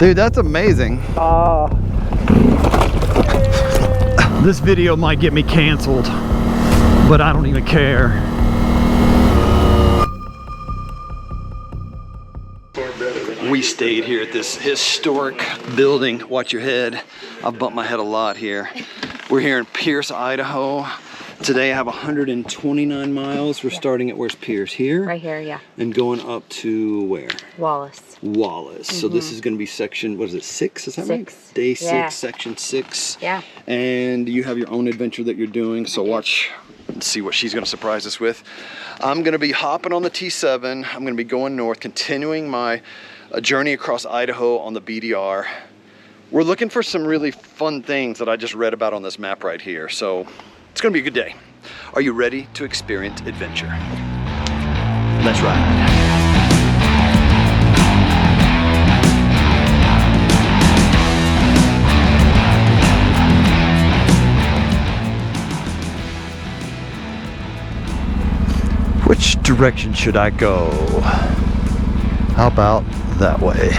Dude, that's amazing. This video might get me canceled, but I don't even care. We stayed here at this historic building. Watch your head. I've bumped my head a lot here. We're here in Pierce, Idaho. Today I have 129 miles. We're starting at, where's Pierce? Here? Right here, yeah. And going up to where? Wallace. Wallace. So this is going to be section, what is it, 6? Is that right? Day 6, section 6. Yeah. And you have your own adventure that you're doing. So watch and see what she's going to surprise us with. I'm going to be hopping on the T7. I'm going to be going north, continuing my journey across Idaho on the BDR. We're looking for some really fun things that I just read about on this map right here. So it's going to be a good day. Are you ready to experience adventure? Let's ride. Which direction should I go? How about that way?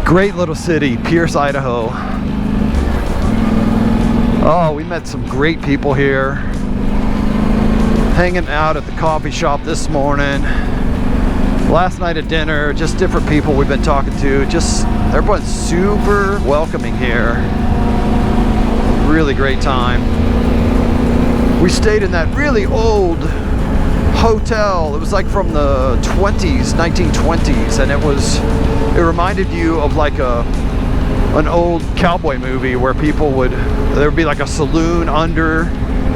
Great little city, Pierce, Idaho. Oh, we met some great people here. Hanging out at the coffee shop this morning. Last night at dinner, just different people we've been talking to. Just everyone's super welcoming here. Really great time. We stayed in that really old hotel. It was like from the 20s, 1920s, and it reminded you of like an old cowboy movie where there would be like a saloon under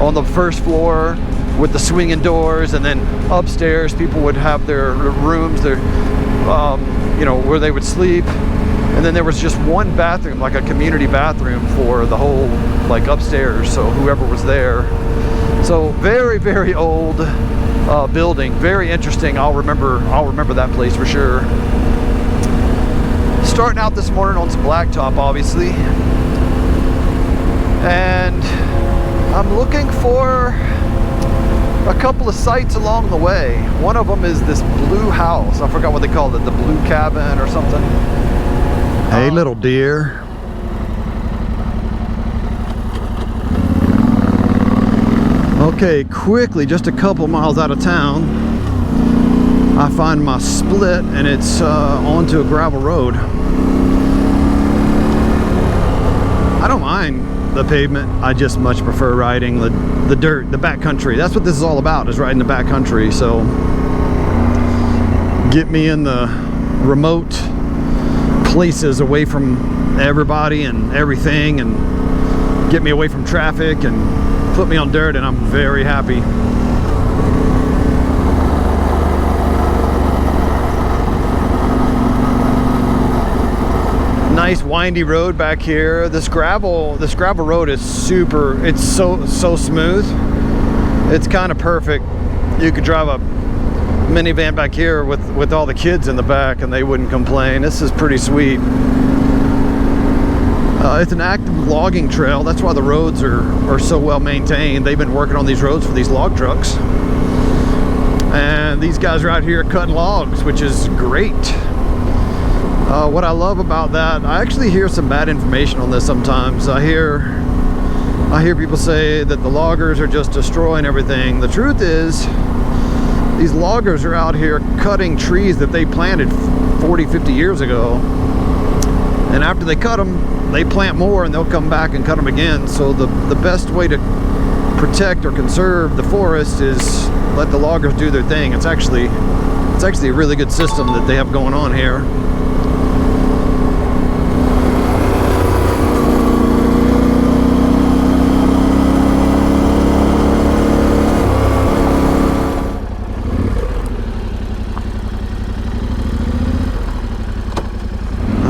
on the first floor with the swinging doors, and then upstairs people would have their rooms, you know, where they would sleep, and then there was just one bathroom, like a community bathroom for the whole, like, upstairs, so whoever was there. So very, very old building, very interesting. I'll remember that place for sure. Starting out this morning on some blacktop, obviously, and I'm looking for a couple of sites along the way. One of them is this blue house. I forgot what they called it, the blue cabin or something. Hey, little deer. Okay, quickly, just a couple miles out of town, I find my split, and it's onto a gravel road. I don't mind the pavement. I just much prefer riding the dirt, the backcountry. That's what this is all about, is riding the backcountry. So get me in the remote places away from everybody and everything, and get me away from traffic and put me on dirt, and I'm very happy. Nice windy road back here. This gravel road is super, it's so smooth. It's kind of perfect. You could drive a minivan back here with all the kids in the back and they wouldn't complain. This is pretty sweet. It's an active logging trail. That's why the roads are so well maintained. They've been working on these roads for these log trucks. And these guys are out here cutting logs, which is great. What I love about that, I actually hear some bad information on this sometimes. I hear people say that the loggers are just destroying everything. The truth is, these loggers are out here cutting trees that they planted 40, 50 years ago. And after they cut them, they plant more and they'll come back and cut them again. So the best way to protect or conserve the forest is let the loggers do their thing. It's actually a really good system that they have going on here.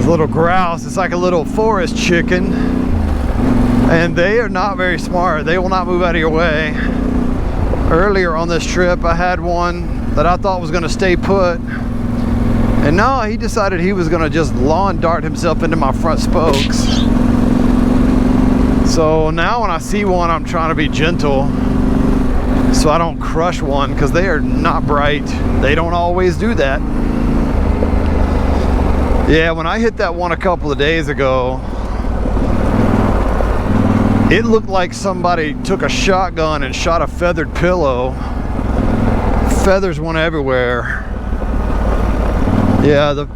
Little grouse, it's like a little forest chicken, and they are not very smart. They will not move out of your way. Earlier on this trip I had one that I thought was going to stay put, and no, he decided he was going to just lawn dart himself into my front spokes. So now when I see one, I'm trying to be gentle so I don't crush one, because they are not bright. They don't always do that. Yeah, when I hit that one a couple of days ago, it looked like somebody took a shotgun and shot a feathered pillow. Feathers went everywhere. Yeah, the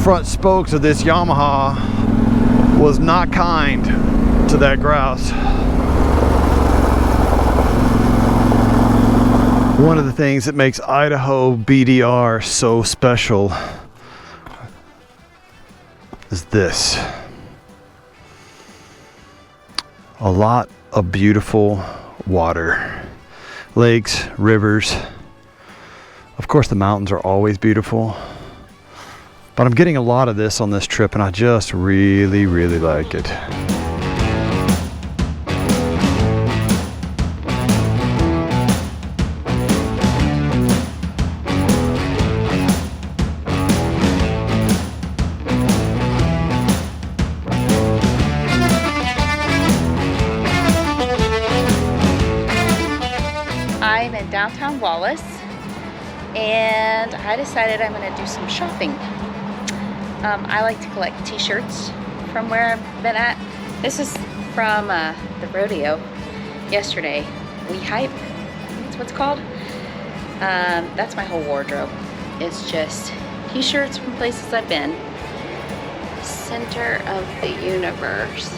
front spokes of this Yamaha was not kind to that grouse. One of the things that makes Idaho BDR so special is this. A lot of beautiful water. Lakes, rivers. Of course the mountains are always beautiful. But I'm getting a lot of this on this trip and I just really, really like it. I'm in downtown Wallace and I decided I'm going to do some shopping. I like to collect t-shirts from where I've been at. This is from the rodeo yesterday. We Hype, that's what it's called. That's my whole wardrobe. It's just t-shirts from places I've been. Center of the universe.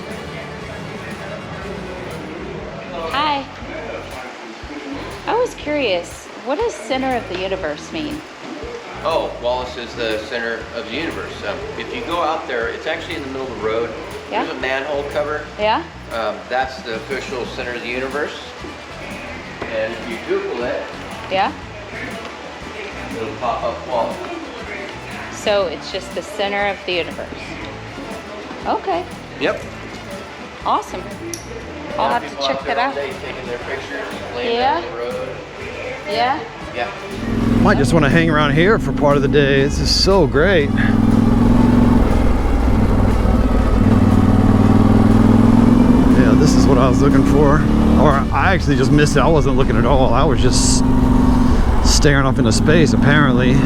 Hi. I was curious, what does center of the universe mean? Oh, Wallace is the center of the universe. If you go out there, it's actually in the middle of the road. Yeah. There's a manhole cover. Yeah? That's the official center of the universe. And if you Google it, Yeah? it'll pop up Wallace. So it's just the center of the universe. Okay, Yep. awesome. I'll have to check that out. Day taking their pictures, laying Yeah. down the road. Yeah? Yeah. Might just want to hang around here for part of the day. This is so great. Yeah, this is what I was looking for. Or I actually just missed it. I wasn't looking at all. I was just staring off into space, apparently.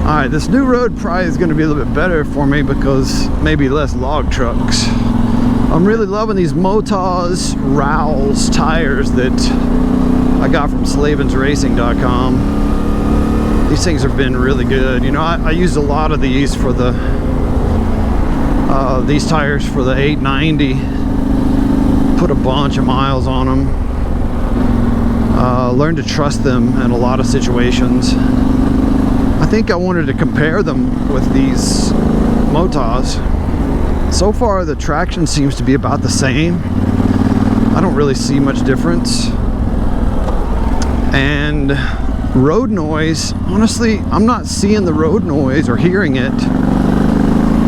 Alright, this new road probably is going to be a little bit better for me because maybe less log trucks. I'm really loving these Moto's Rowells tires that I got from slavensracing.com. These things have been really good. You know, I used a lot of these for the these tires for the 890. Put a bunch of miles on them. Learned to trust them in a lot of situations. I think I wanted to compare them with these Motos. So far the traction seems to be about the same. I don't really see much difference. And road noise, honestly, I'm not seeing the road noise or hearing it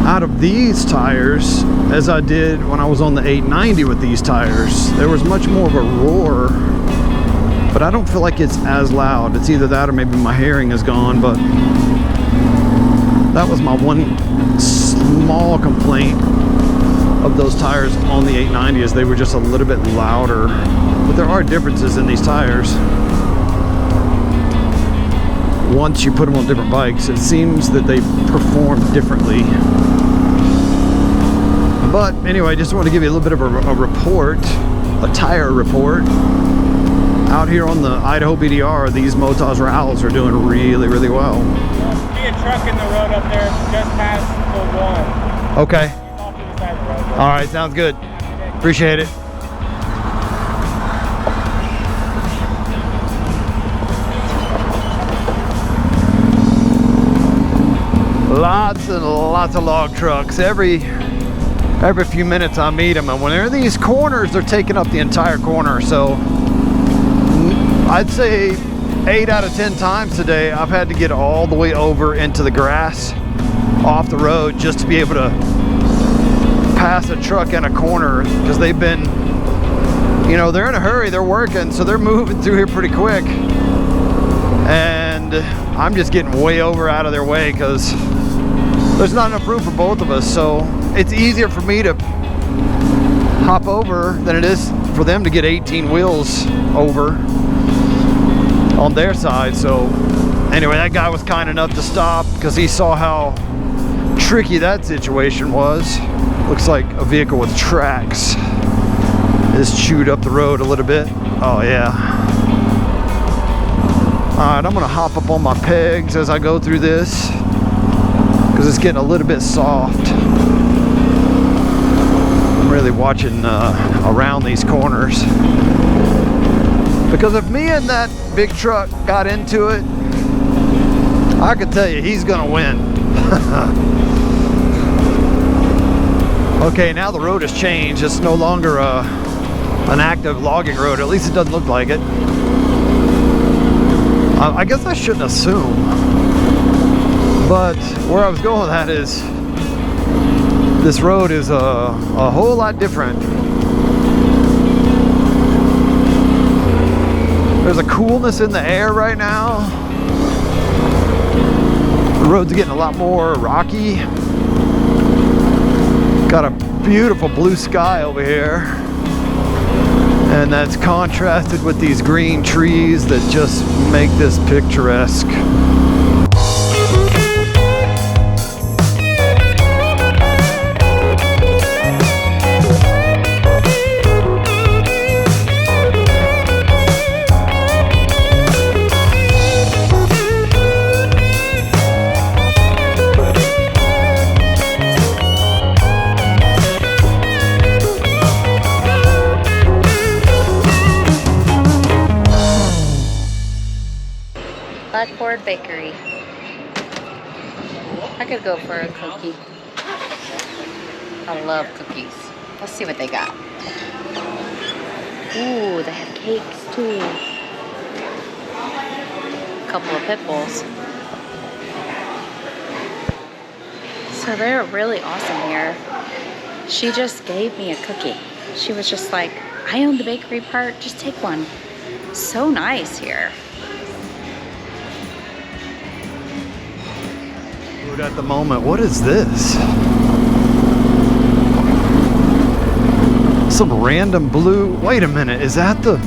out of these tires as I did when I was on the 890 with these tires. There was much more of a roar, but I don't feel like it's as loud. It's either that or maybe my hearing is gone, but that was my one small complaint of those tires on the 890 is they were just a little bit louder. But there are differences in these tires. Once you put them on different bikes, it seems that they perform differently. But anyway, just want to give you a little bit of a report, a tire report. Out here on the Idaho BDR, these Moto's Rowells are doing really, really well. See a truck in the road up there just past the one. Okay. He's off to the side of the road. All right, sounds good. Appreciate it. Lots and lots of log trucks. Every few minutes I meet them, and when they're in these corners, they're taking up the entire corner. So I'd say 8 out of 10 times today, I've had to get all the way over into the grass off the road just to be able to pass a truck in a corner, because they've been, you know, they're in a hurry, they're working, so they're moving through here pretty quick. And I'm just getting way over out of their way because there's not enough room for both of us. So it's easier for me to hop over than it is for them to get 18 wheels over on their side. So Anyway, that guy was kind enough to stop because he saw how tricky that situation was. Looks like a vehicle with tracks is chewed up the road a little bit. Oh yeah. Alright, I'm gonna hop up on my pegs as I go through this because it's getting a little bit soft. I'm really watching around these corners because if me and that big truck got into it, I can tell you he's gonna win. Okay, now the road has changed. It's no longer an active logging road. At least it doesn't look like it. I guess I shouldn't assume, but where I was going with that is this road is a whole lot different. There's a coolness in the air right now. The road's getting a lot more rocky. Got a beautiful blue sky over here, and that's contrasted with these green trees that just make this picturesque. Bakery. I could go for a cookie. I love cookies. Let's see what they got. Ooh, they have cakes too. A couple of pit bulls. So they're really awesome here. She just gave me a cookie. She was just like, I own the bakery part, just take one. So nice here. At the moment, what is this? Some random blue. Wait a minute, is that the?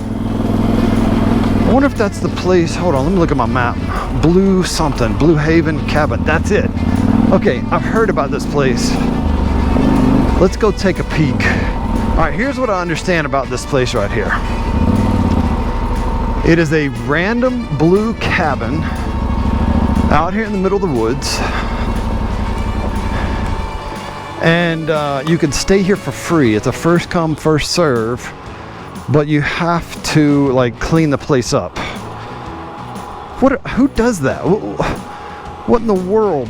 I wonder if that's the place. Hold on, let me look at my map. Blue something, Blue Haven Cabin. That's it. Okay, I've heard about this place. Let's go take a peek. All right, here's what I understand about this place right here. It is a random blue cabin out here in the middle of the woods. And you can stay here for free. It's a first come, first serve, but you have to like clean the place up. Who does that? What in the world?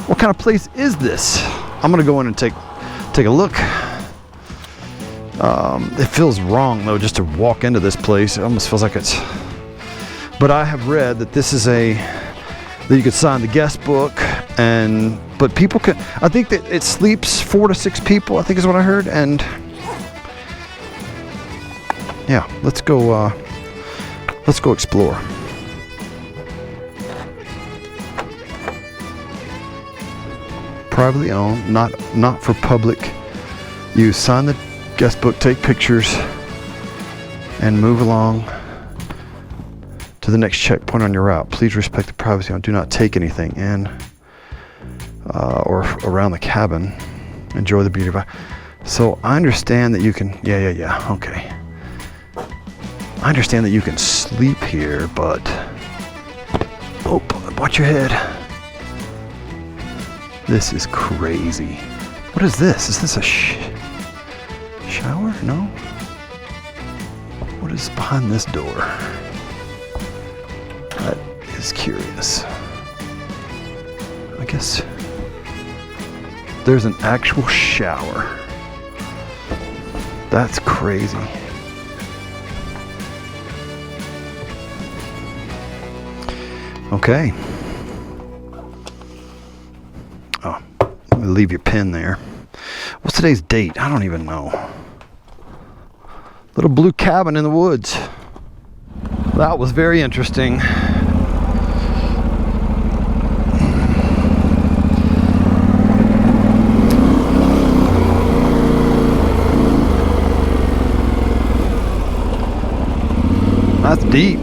What kind of place is this? I'm gonna go in and take a look. It feels wrong though just to walk into this place. It almost feels like it's. But I have read that this is that you could sign the guest book, but people can. I think that it sleeps 4 to 6 people. I think is what I heard, and yeah, let's go explore. Privately owned, not for public use. Sign the guest book, take pictures, and move along to the next checkpoint on your route. Please respect the privacy and do not take anything in or around the cabin. Enjoy the beauty of it. So I understand that you can, yeah, okay. I understand that you can sleep here, but, oh, watch your head. This is crazy. What is this? Is this a shower? No? What is behind this door? That is curious. I guess there's an actual shower. That's crazy. Okay. Oh, let me leave your pen there. What's today's date? I don't even know. Little blue cabin in the woods. That was very interesting. That's deep.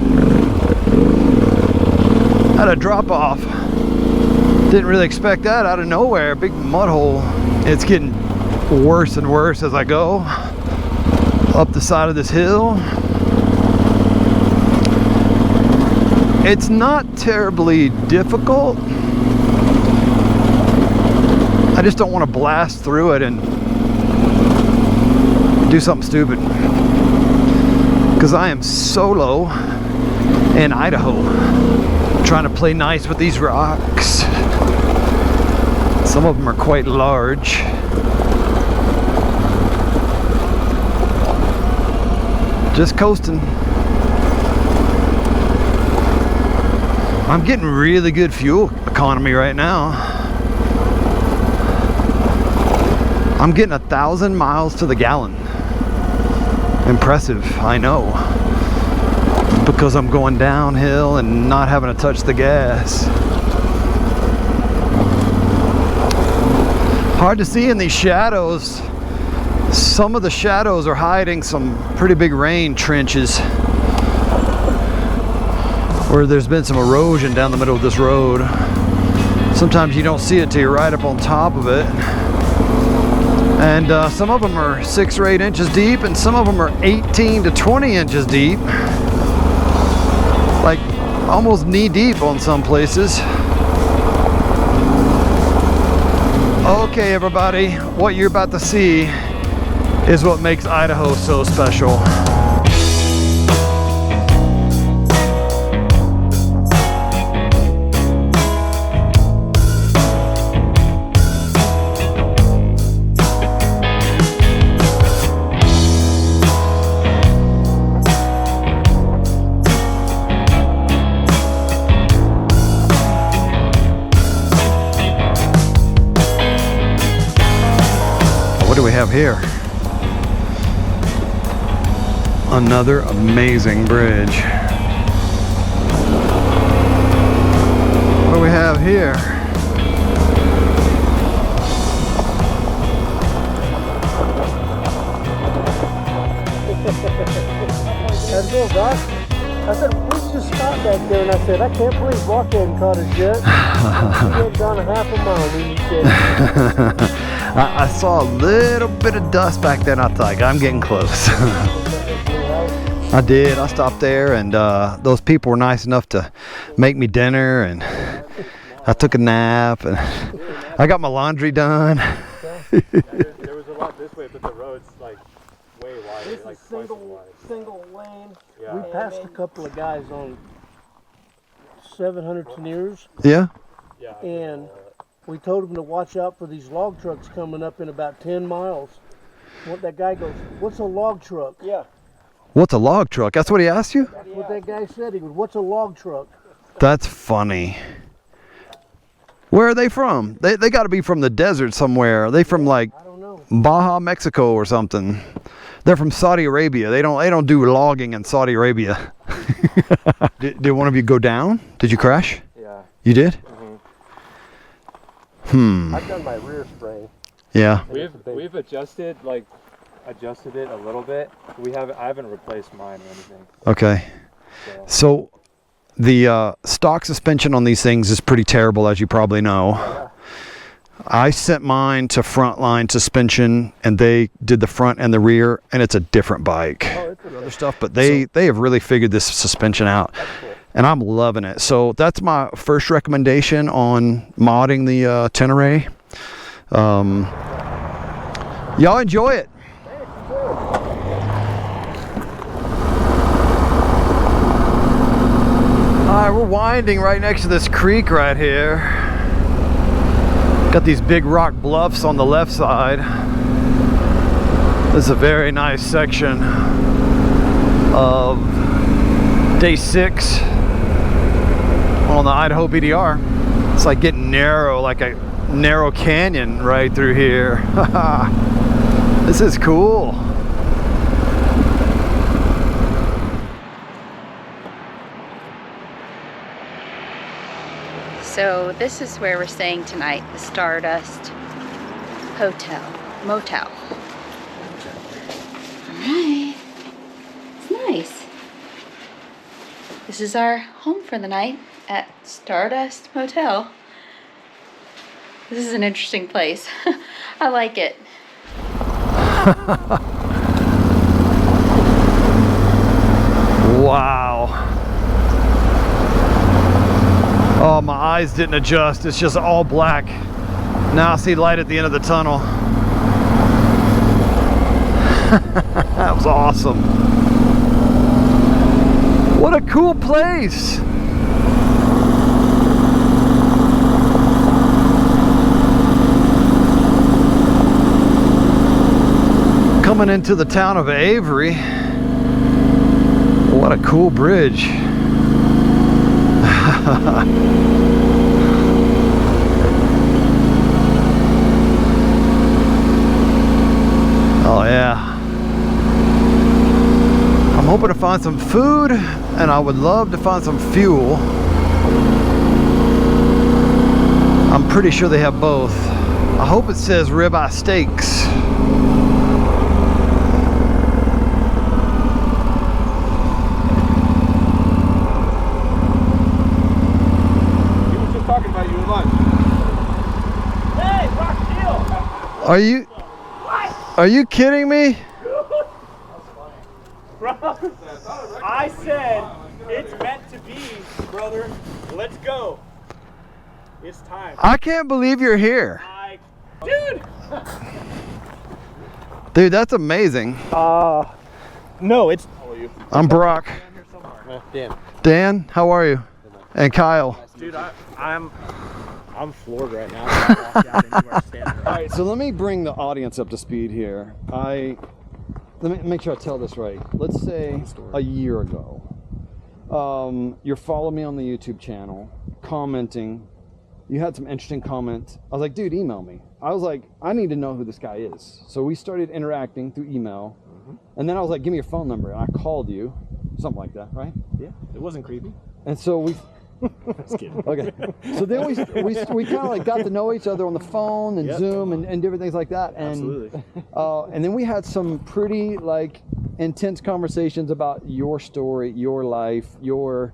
Had a drop off. Didn't really expect that out of nowhere. Big mud hole. It's getting worse and worse as I go up the side of this hill. It's not terribly difficult. I just don't want to blast through it and do something stupid. Because I am solo in Idaho, trying to play nice with these rocks. Some of them are quite large. Just coasting. I'm getting really good fuel economy right now. I'm getting 1,000 miles to the gallon. Impressive, I know. Because I'm going downhill and not having to touch the gas. Hard to see in these shadows. Some of the shadows are hiding some pretty big rain trenches where there's been some erosion down the middle of this road. Sometimes you don't see it till you're right up on top of it. And some of them are 6 or 8 inches deep, and some of them are 18 to 20 inches deep. Like almost knee deep on some places. Okay, everybody, what you're about to see is what makes Idaho so special. What do we have here? Another amazing bridge. What do we have here? How's it going, Doc? I said, we just stopped back there, and I said, I can't believe Walk hadn't caught us yet. He had gone a half a mile, and he said, I saw a little bit of dust back then. I thought, I'm getting close. I did. I stopped there, and those people were nice enough to make me dinner, and I took a nap, and I got my laundry done. There was a lot this way, but the road's like way wider, this like is twice as wide. single lane. Yeah. We passed a couple of guys on 700 Teniers, Yeah? Yeah. and we told them to watch out for these log trucks coming up in about 10 miles. What that guy goes, what's a log truck? Yeah. What's a log truck? That's what he asked you? That's what that guy said. He goes, what's a log truck? That's funny. Where are they from? They got to be from the desert somewhere. Are they from like I don't know. Baja, Mexico or something? They're from Saudi Arabia. They don't do logging in Saudi Arabia. Did one of you go down? Did you crash? Yeah. You did? I've done my rear spray. Yeah. We've adjusted it a little bit. I haven't replaced mine or anything. Okay. So the stock suspension on these things is pretty terrible, as you probably know. Yeah. I sent mine to Frontline Suspension, and they did the front and the rear, and it's a different bike. Oh, it's Other stuff, but they have really figured this suspension out, and I'm loving it. So that's my first recommendation on modding the Tenere. Y'all enjoy it. Alright, we're winding right next to this creek right here. Got these big rock bluffs on the left side. This is a very nice section of day 6 on the Idaho BDR. It's like getting narrow, like a narrow canyon right through here. This is cool. So this is where we're staying tonight, the Stardust Motel. Alright, it's nice. This is our home for the night. at Stardust Motel. This is an interesting place. I like it. Wow. Oh, my eyes didn't adjust. It's just all black. Now I see light at the end of the tunnel. That was awesome. What a cool place. Coming into the town of Avery. What a cool bridge. Oh yeah. I'm hoping to find some food, and I would love to find some fuel. I'm pretty sure they have both. I hope it says ribeye steaks. Are you kidding me? Bro, I said it's meant to be, brother. Let's go. It's time. I can't believe you're here. Dude! Dude, that's amazing. No, it's... I'm Brock. Dan. Dan, how are you? And Kyle. Dude, I'm floored right now. I walked out into our stand. All right, so let me bring the audience up to speed here. Let me make sure I tell this right. Let's say a year ago, you're following me on the YouTube channel, commenting. You had some interesting comments. I was like, dude, email me. I was like, I need to know who this guy is. So we started interacting through email. And then I was like, give me your phone number. And I called you, something like that, right? Yeah, it wasn't creepy. And so we... Just kidding. Okay. So then we kind of like got to know each other on the phone and Zoom and different things like that. And, absolutely. And then we had some pretty like intense conversations about your story, your life, your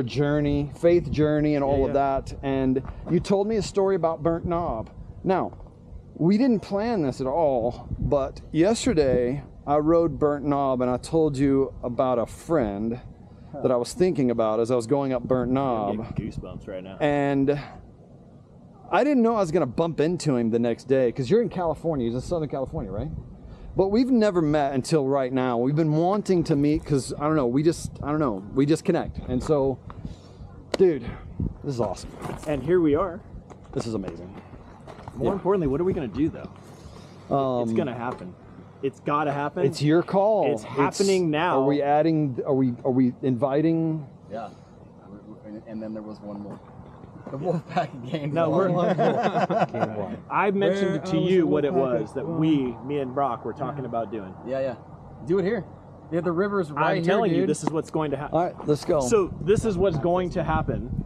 journey, faith journey, and all of that. And you told me a story about Burnt Knob. Now, we didn't plan this at all, but yesterday I rode Burnt Knob and I told you about a friend that I was thinking about as I was going up Burnt Knob. I'm getting goosebumps right now. And I didn't know I was going to bump into him the next day, because you're in California. He's in Southern California, right? But we've never met until right now. We've been wanting to meet because, I don't know, we just connect. And so, dude, this is awesome. And here we are. This is amazing. More importantly, what are we going to do, though? It's going to happen. It's got to happen. It's your call. It's happening now. Are we adding? Are we inviting? Yeah. And then there was one more. The Wolfpack gained No, one. I mentioned to you what it was that me and Brock were talking about doing. Yeah. Do it here. Yeah, the river's right here, I'm telling you, dude. this is what's going to happen. All right, let's go. So this is what's going to happen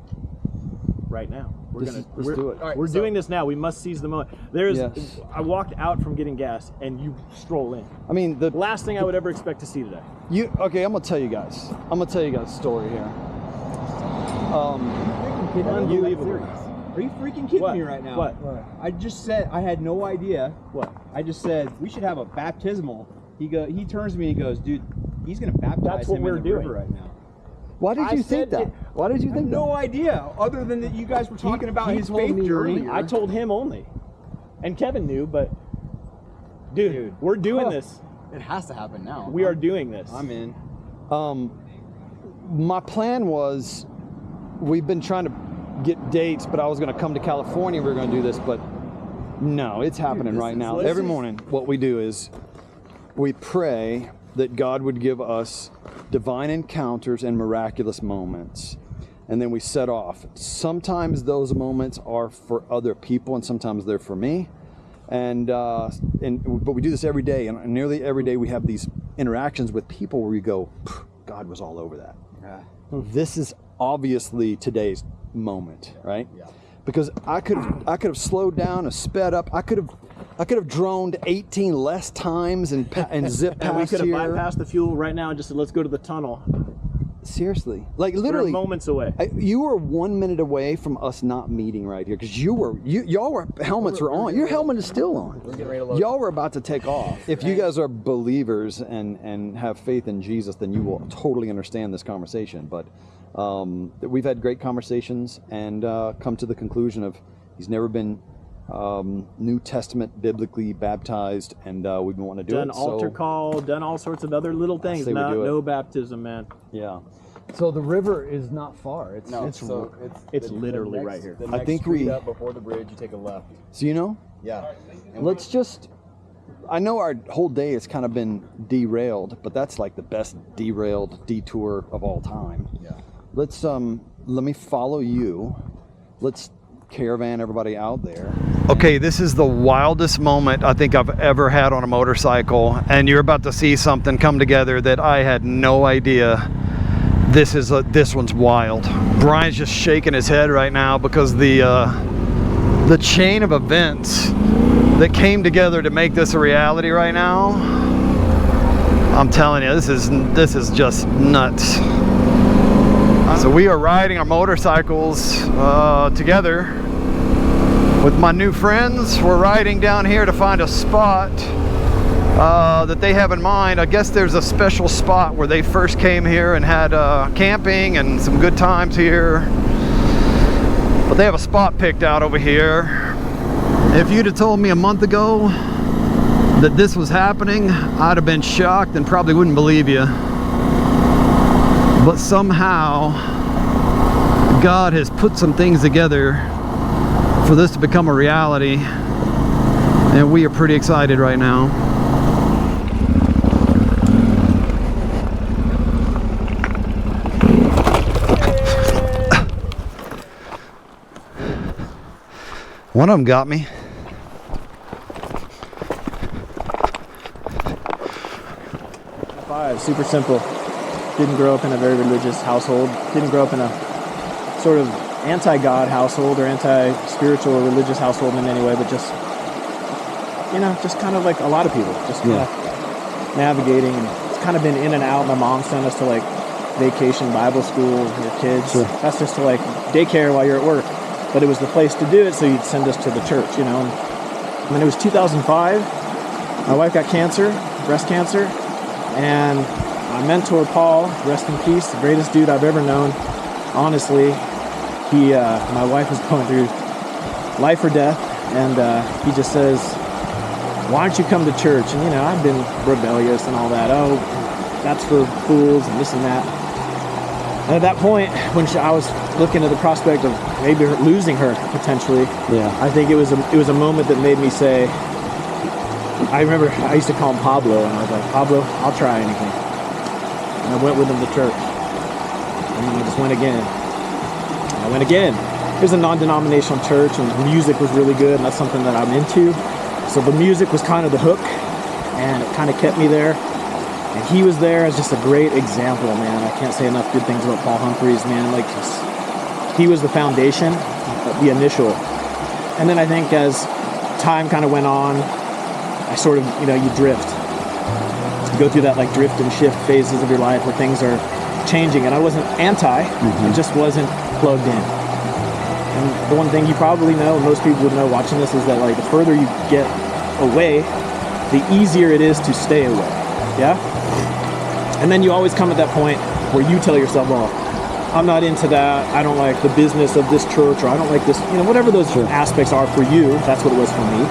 right now. Let's do it. We're doing this now. We must seize the moment. I walked out from getting gas, and you stroll in. I mean, the last thing I would ever expect to see today. Okay, I'm gonna tell you guys. A story here. Unbelievable. Are you freaking kidding me right now? What? I just said I had no idea. What? I just said we should have a baptismal. He turns to me and he goes, dude, he's gonna baptize That's what him we're in the doing river right now. Why did you think that? Why did you I have think that? no idea, other than that you guys were talking about his faith journey. I told him only, and Kevin knew, but dude, we're doing this. It has to happen now. We are doing this. I'm in. My plan was, we've been trying to get dates, but I was going to come to California. We were going to do this, but no, it's happening right now. Every morning, what we do is we pray that God would give us divine encounters and miraculous moments. And then we set off. Sometimes those moments are for other people, and sometimes they're for me. But we do this every day, and nearly every day we have these interactions with people where we go, God was all over that. Yeah. This is obviously today's moment, right? Yeah. Because I could have slowed down or sped up. I could have droned 18 less times and zipped past and we could have here. bypassed the fuel right now and just said, let's go to the tunnel. Seriously, like We're literally moments away. You were 1 minute away from us not meeting right here because y'all were helmets were on. Your helmet is still on. Y'all were about to take off. If you guys are believers and have faith in Jesus, then you will totally understand this conversation. But we've had great conversations and come to the conclusion of he's never been New Testament biblically baptized, and we've been wanting to do Done it. altar call, done all sorts of other little things. No baptism, man. Yeah. So the river is not far. It's literally right here. The I next think street up before the bridge, you take a left. So you know. Yeah. Let's just. I know our whole day has kind of been derailed, but that's like the best derailed detour of all time. Yeah. Let's let me follow you. Let's caravan everybody out there. Okay, this is the wildest moment I think I've ever had on a motorcycle, and you're about to see something come together that I had no idea. This one's wild. Brian's just shaking his head right now because the chain of events that came together to make this a reality right now. I'm telling you, this is just nuts. So we are riding our motorcycles together with my new friends. We're riding down here to find a spot that they have in mind. I guess there's a special spot where they first came here and had camping and some good times here. But they have a spot picked out over here. If you'd have told me a month ago that this was happening, I'd have been shocked and probably wouldn't believe you. But somehow God has put some things together for this to become a reality, and we are pretty excited right now. One of them got me. Super simple. Didn't grow up in a very religious household. Didn't grow up in a sort of anti-God household or anti-spiritual or religious household in any way, but just, you know, just kind of like a lot of people, just kind of navigating. And it's kind of been in and out. My mom sent us to like vacation Bible school with your kids. Sure. That's just to like daycare while you're at work. But it was the place to do it, so you'd send us to the church, you know. And when it was 2005, my wife got cancer, breast cancer, and my mentor, Paul, rest in peace, the greatest dude I've ever known, honestly, my wife was going through life or death, and he just says, why don't you come to church? And, you know, I've been rebellious and all that. Oh, that's for fools and this and that. And at that point, when I was looking at the prospect of maybe losing her potentially, I think it was a moment that made me say, I remember I used to call him Pablo, and I was like, Pablo, I'll try anything. And I went with him to church. And then I just went again. And I went again. It was a non-denominational church, and the music was really good, and that's something that I'm into. So the music was kind of the hook, and it kind of kept me there. And he was there as just a great example, man. I can't say enough good things about Paul Humphreys, man. Like, he was the foundation, the initial. And then I think as time kind of went on, I sort of, you know, you drift. You go through that like drift and shift phases of your life where things are changing. And I wasn't anti, I just wasn't plugged in. And the one thing you probably know, and most people would know watching this, is that like the further you get away, the easier it is to stay away. Yeah? And then you always come at that point where you tell yourself, well, I'm not into that. I don't like the business of this church, or I don't like this, you know, whatever those aspects are for you. That's what it was for me.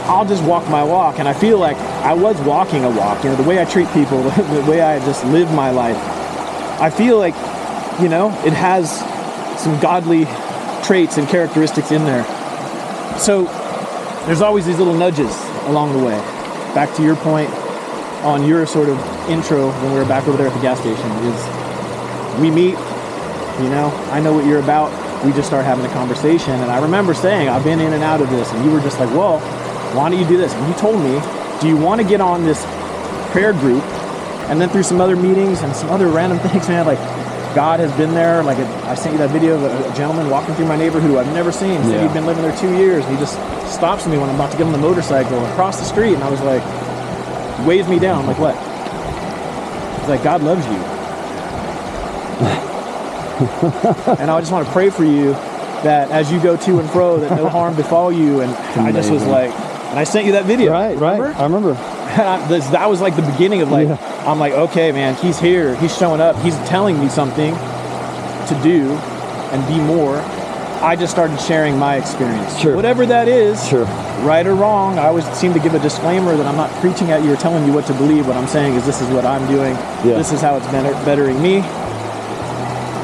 I'll just walk my walk, and I feel like I was walking a walk. You know, the way I treat people, the way I just live my life, I feel like, you know, it has some godly traits and characteristics in there. So there's always these little nudges along the way. Back to your point on your sort of intro when we were back over there at the gas station, is we meet, you know, I know what you're about. We just start having a conversation, and I remember saying, I've been in and out of this, and you were just like, well, why don't you do this? And you told me, do you want to get on this prayer group? And then through some other meetings and some other random things, man, like God has been there. Like I sent you that video of a gentleman walking through my neighborhood who I've never seen. Said he'd been living there 2 years. And he just stops me when I'm about to get on the motorcycle across the street. And I was like, waves me down. I'm like, what? He's like, God loves you. And I just want to pray for you that as you go to and fro, that no harm befall you. And I just was like, and I sent you that video. Right, remember? right. I remember. That was like the beginning of like, I'm like, okay, man, he's here. He's showing up. He's telling me something to do and be more. I just started sharing my experience. Sure. Whatever that is, Sure. right or wrong, I always seem to give a disclaimer that I'm not preaching at you or telling you what to believe. What I'm saying is this is what I'm doing. Yeah. This is how it's bettering me.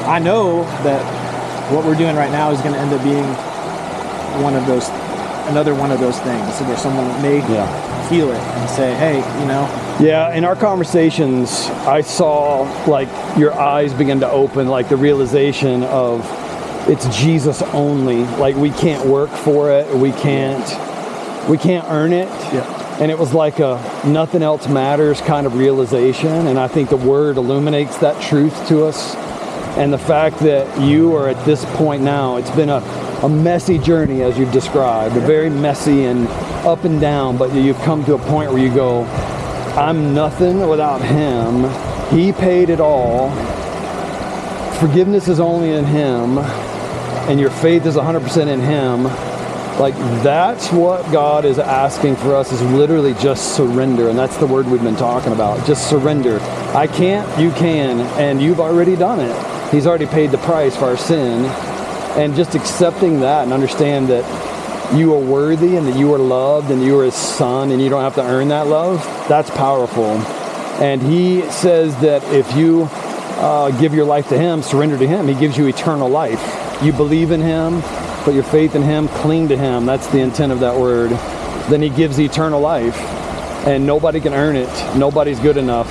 I know that what we're doing right now is going to end up being another one of those things where someone may feel it and say, hey, you know. Yeah, in our conversations, I saw like your eyes begin to open, like the realization of it's Jesus only. Like we can't work for it. We can't earn it. Yeah. And it was like a nothing else matters kind of realization. And I think the word illuminates that truth to us. And the fact that you are at this point now, it's been a messy journey as you've described, very messy and up and down, but you've come to a point where you go, I'm nothing without him. He paid it all. Forgiveness is only in him, and your faith is 100% in him. Like that's what God is asking for us, is literally just surrender. And that's the word we've been talking about, just surrender. I can't, you can, and you've already done it. He's already paid the price for our sin. And just accepting that and understand that you are worthy and that you are loved and you are his son and you don't have to earn that love, that's powerful. And he says that if you give your life to him, surrender to him, he gives you eternal life. You believe in him, put your faith in him, cling to him. That's the intent of that word. Then he gives eternal life. And nobody can earn it. Nobody's good enough.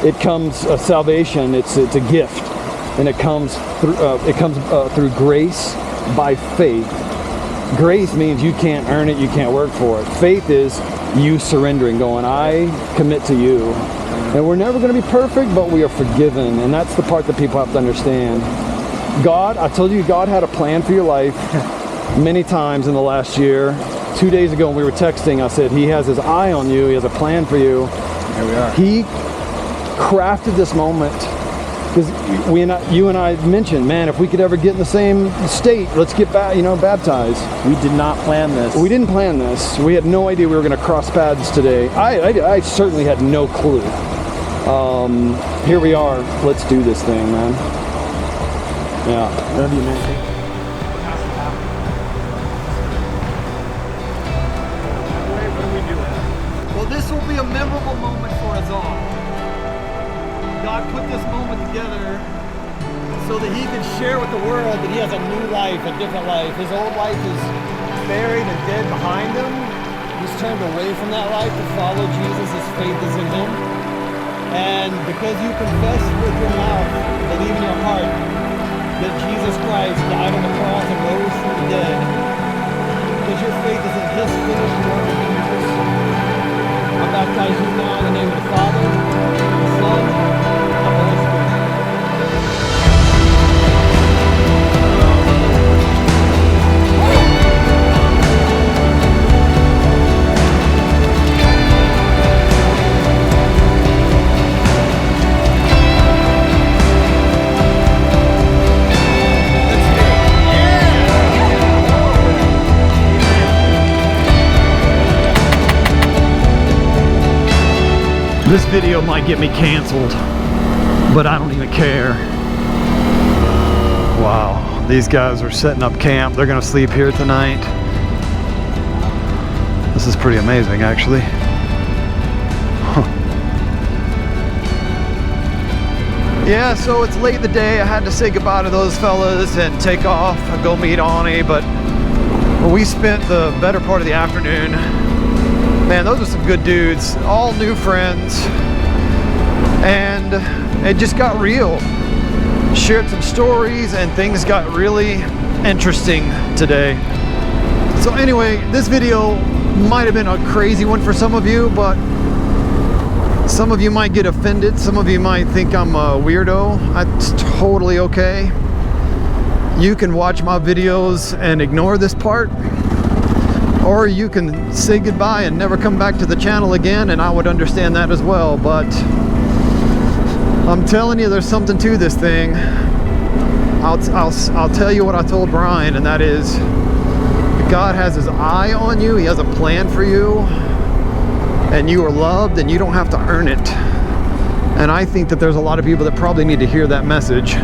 It comes, salvation, it's a gift. And it comes through grace by faith. Grace means you can't earn it, you can't work for it. Faith is you surrendering, going, I commit to you. And we're never going to be perfect, but we are forgiven. And that's the part that people have to understand. God, I told you, God had a plan for your life many times in the last year. 2 days ago when we were texting, I said, he has his eye on you. He has a plan for you. Here we are. He crafted this moment. Because you and I mentioned, man, if we could ever get in the same state, let's get baptized. We did not plan this. We didn't plan this. We had no idea we were going to cross paths today. I certainly had no clue. Here we are. Let's do this thing, man. Yeah. Love you, man. Well, this will be a memorable moment for us all. God put this moment together so that he could share with the world that he has a new life, a different life. His old life is buried and dead behind him. He's turned away from that life to follow Jesus. His faith is in him. And because you confess with your mouth, believe in your heart that Jesus Christ died on the cross and rose from the dead, because your faith is in his finished work of Jesus, I baptize you now in the name of the Father, the Son, and the Holy Spirit. This video might get me canceled, but I don't even care. Wow, these guys are setting up camp. They're gonna sleep here tonight. This is pretty amazing, actually. Yeah, so it's late in the day. I had to say goodbye to those fellas and take off and go meet Ani, but we spent the better part of the afternoon. Man, those are some good dudes, all new friends, and it just got real. Shared some stories and things got really interesting today. So anyway, this video might have been a crazy one for some of you, but some of you might get offended. Some of you might think I'm a weirdo. That's totally okay. You can watch my videos and ignore this part, or you can say goodbye and never come back to the channel again, and I would understand that as well. But I'm telling you, there's something to this thing. I'll tell you what I told Brian, and that is, God has his eye on you. He has a plan for you, and you are loved, and you don't have to earn it. And I think that there's a lot of people that probably need to hear that message.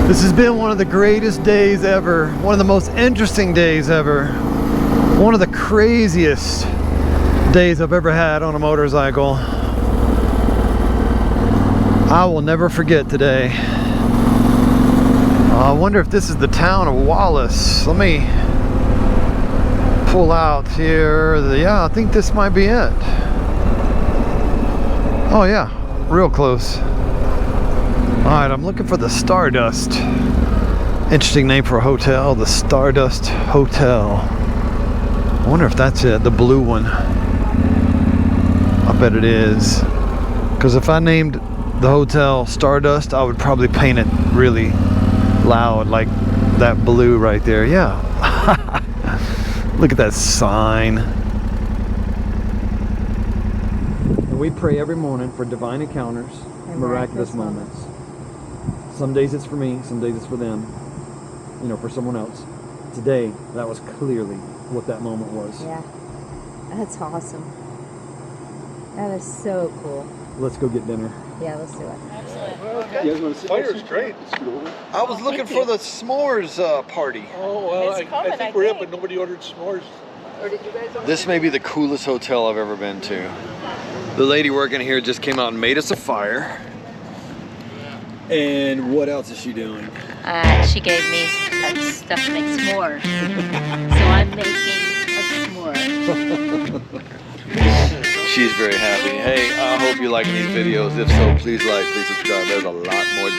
This has been one of the greatest days ever, one of the most interesting days ever, one of the craziest days I've ever had on a motorcycle. I will never forget today. I wonder if this is the town of Wallace. Let me pull out here. Yeah, I think this might be it. Oh yeah, real close. Alright, I'm looking for the Stardust. Interesting name for a hotel, the Stardust Hotel. I wonder if that's it, the blue one. I bet it is. Because if I named the hotel Stardust, I would probably paint it really loud, like that blue right there. Yeah. Look at that sign. And we pray every morning for divine encounters and miraculous moments. Some days it's for me, some days it's for them, you know, for someone else. Today, that was clearly what that moment was. Yeah, that's awesome. That is so cool. Let's go get dinner. Yeah, let's do it. You guys want to sit? Fire's great. I was looking for the s'mores party. Oh, well, I think we're in, but nobody ordered s'mores. Or did you guys? This may be the coolest hotel I've ever been to. The lady working here just came out and made us a fire. And what else is she doing? She gave me stuff to make s'mores. So I'm making a s'more. She's very happy. Hey, I hope you're liking these videos. If so, please like, please subscribe. There's a lot more